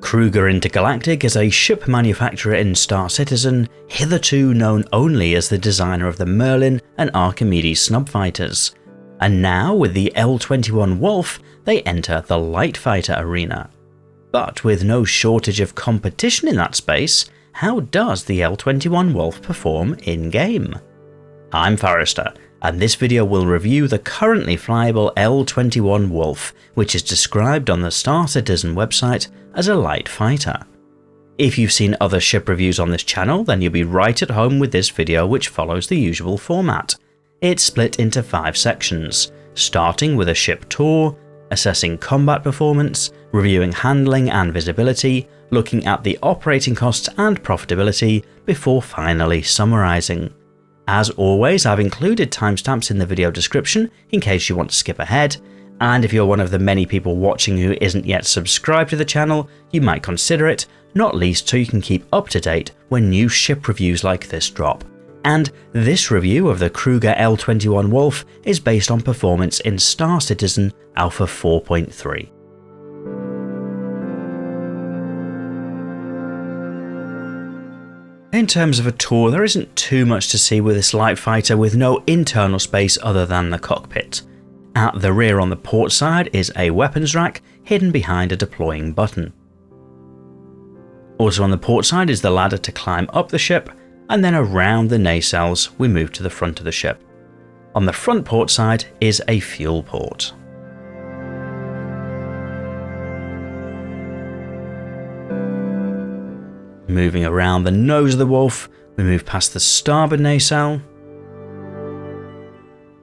Kruger Intergalactic is a ship manufacturer in Star Citizen, hitherto known only as the designer of the Merlin and Archimedes snub fighters. And now, with the L-21 Wolf, they enter the light fighter arena. But with no shortage of competition in that space, how does the L-21 Wolf perform in-game? I'm Forrester, and this video will review the currently flyable L-21 Wolf, which is described on the Star Citizen website as a light fighter. If you've seen other ship reviews on this channel, then you'll be right at home with this video, which follows the usual format. It's split into 5 sections, starting with a ship tour, assessing combat performance, reviewing handling and visibility, looking at the operating costs and profitability, before finally summarising. As always, I've included timestamps in the video description in case you want to skip ahead, and if you're one of the many people watching who isn't yet subscribed to the channel, you might consider it, not least so you can keep up to date when new ship reviews like this drop. And this review of the Kruger L-21 Wolf is based on performance in Star Citizen Alpha 4.3. In terms of a tour, there isn't too much to see with this light fighter with no internal space other than the cockpit. At the rear on the port side is a weapons rack hidden behind a deploying button. Also on the port side is the ladder to climb up the ship, and then around the nacelles we move to the front of the ship. On the front port side is a fuel port. Moving around the nose of the Wolf, we move past the starboard nacelle,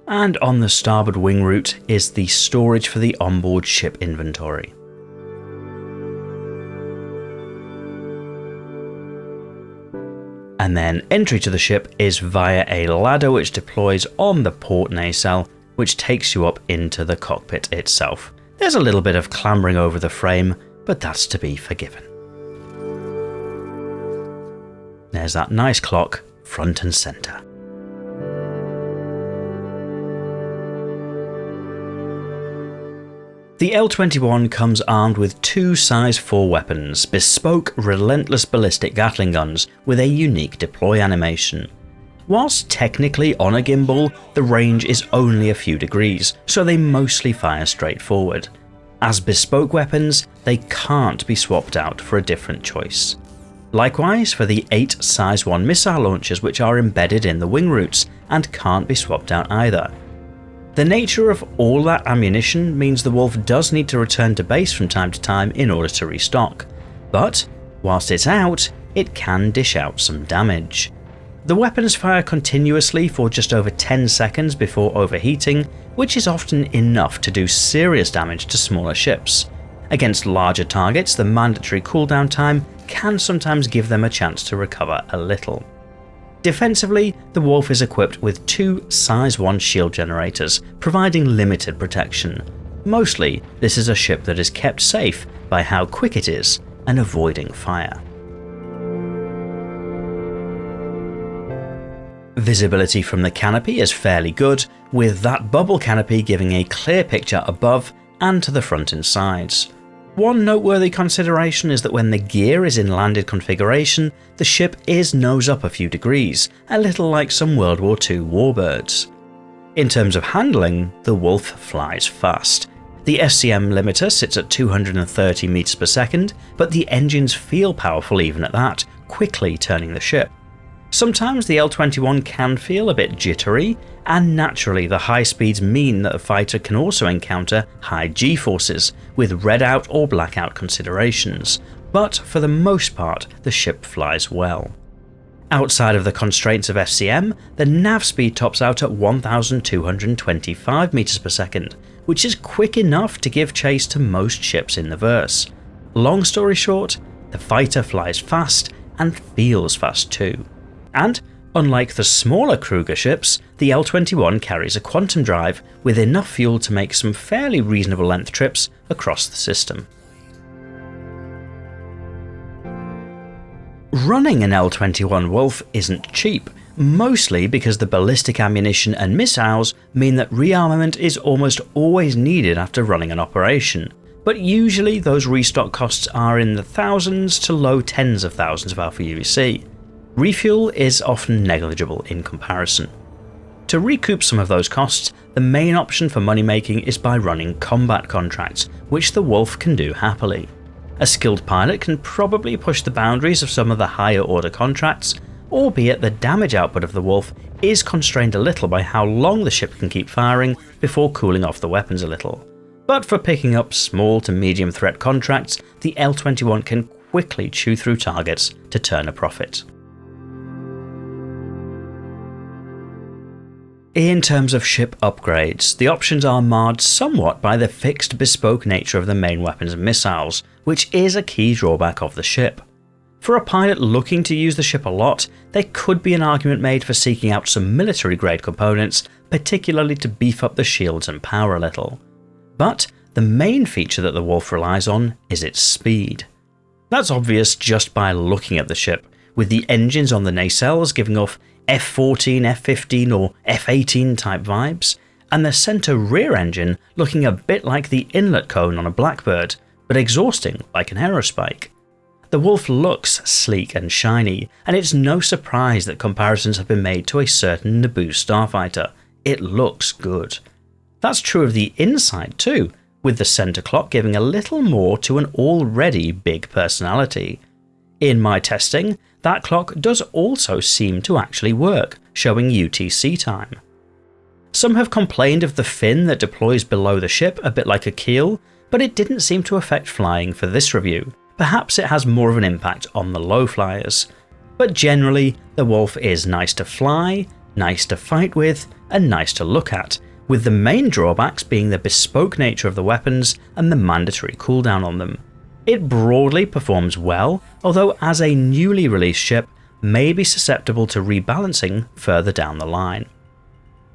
and on the starboard wing root is the storage for the onboard ship inventory. And then entry to the ship is via a ladder which deploys on the port nacelle, which takes you up into the cockpit itself. There's a little bit of clambering over the frame, but that's to be forgiven. There's that nice clock, front and centre. The L-21 comes armed with 2 size 4 weapons, bespoke relentless ballistic Gatling guns with a unique deploy animation. Whilst technically on a gimbal, the range is only a few degrees, so they mostly fire straight forward. As bespoke weapons, they can't be swapped out for a different choice. Likewise for the 8 size 1 missile launchers, which are embedded in the wing roots and can't be swapped out either. The nature of all that ammunition means the Wolf does need to return to base from time to time in order to restock, but whilst it's out, it can dish out some damage. The weapons fire continuously for just over 10 seconds before overheating, which is often enough to do serious damage to smaller ships. Against larger targets, the mandatory cooldown time can sometimes give them a chance to recover a little. Defensively, the Wolf is equipped with 2 size 1 shield generators, providing limited protection. Mostly, this is a ship that is kept safe by how quick it is and avoiding fire. Visibility from the canopy is fairly good, with that bubble canopy giving a clear picture above and to the front and sides. One noteworthy consideration is that when the gear is in landed configuration, the ship is nose up a few degrees, a little like some World War II warbirds. In terms of handling, the Wolf flies fast. The SCM limiter sits at 230 meters per second, but the engines feel powerful even at that, quickly turning the ship. Sometimes the L-21 can feel a bit jittery, and naturally the high speeds mean that the fighter can also encounter high G-forces, with red-out or blackout considerations, but for the most part the ship flies well. Outside of the constraints of FCM, the nav speed tops out at 1225 meters per second, which is quick enough to give chase to most ships in the verse. Long story short, the fighter flies fast and feels fast too. And, unlike the smaller Kruger ships, the L-21 carries a quantum drive with enough fuel to make some fairly reasonable length trips across the system. Running an L-21 Wolf isn't cheap, mostly because the ballistic ammunition and missiles mean that rearmament is almost always needed after running an operation. but usually those restock costs are in the thousands to low tens of thousands of alpha UEC. Refuel is often negligible in comparison. To recoup some of those costs, the main option for money making is by running combat contracts, which the Wolf can do happily. A skilled pilot can probably push the boundaries of some of the higher order contracts, albeit the damage output of the Wolf is constrained a little by how long the ship can keep firing before cooling off the weapons a little. But for picking up small to medium threat contracts, the L-21 can quickly chew through targets to turn a profit. In terms of ship upgrades, the options are marred somewhat by the fixed bespoke nature of the main weapons and missiles, which is a key drawback of the ship. For a pilot looking to use the ship a lot, there could be an argument made for seeking out some military grade components, particularly to beef up the shields and power a little. But the main feature that the Wolf relies on is its speed. That's obvious just by looking at the ship, with the engines on the nacelles giving off F-14, F-15 or F-18 type vibes, and the centre rear engine looking a bit like the inlet cone on a Blackbird, but exhausting like an aerospike. The Wolf looks sleek and shiny, and it's no surprise that comparisons have been made to a certain Naboo starfighter. It looks good. That's true of the inside too, with the centre clock giving a little more to an already big personality. In my testing, that clock does also seem to actually work, showing UTC time. Some have complained of the fin that deploys below the ship a bit like a keel, but it didn't seem to affect flying for this review. Perhaps it has more of an impact on the low flyers. But generally, the Wolf is nice to fly, nice to fight with, and nice to look at, with the main drawbacks being the bespoke nature of the weapons and the mandatory cooldown on them. It broadly performs well, although as a newly released ship, may be susceptible to rebalancing further down the line.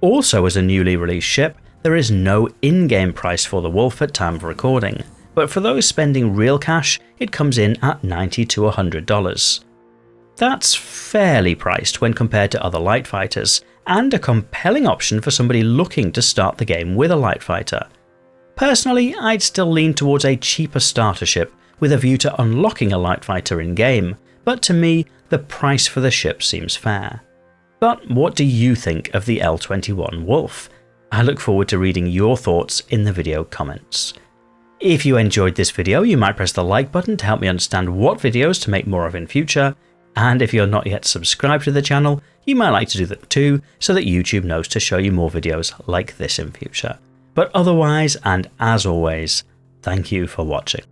Also as a newly released ship, there is no in-game price for the Wolf at time of recording, but for those spending real cash, it comes in at $90 to $100. That's fairly priced when compared to other light fighters, and a compelling option for somebody looking to start the game with a light fighter. Personally, I'd still lean towards a cheaper starter ship with a view to unlocking a light fighter in-game, but to me, the price for the ship seems fair. But what do you think of the L-21 Wolf? I look forward to reading your thoughts in the video comments. If you enjoyed this video, you might press the like button to help me understand what videos to make more of in future, and if you're not yet subscribed to the channel, you might like to do that too, so that YouTube knows to show you more videos like this in future. But otherwise, and as always, thank you for watching.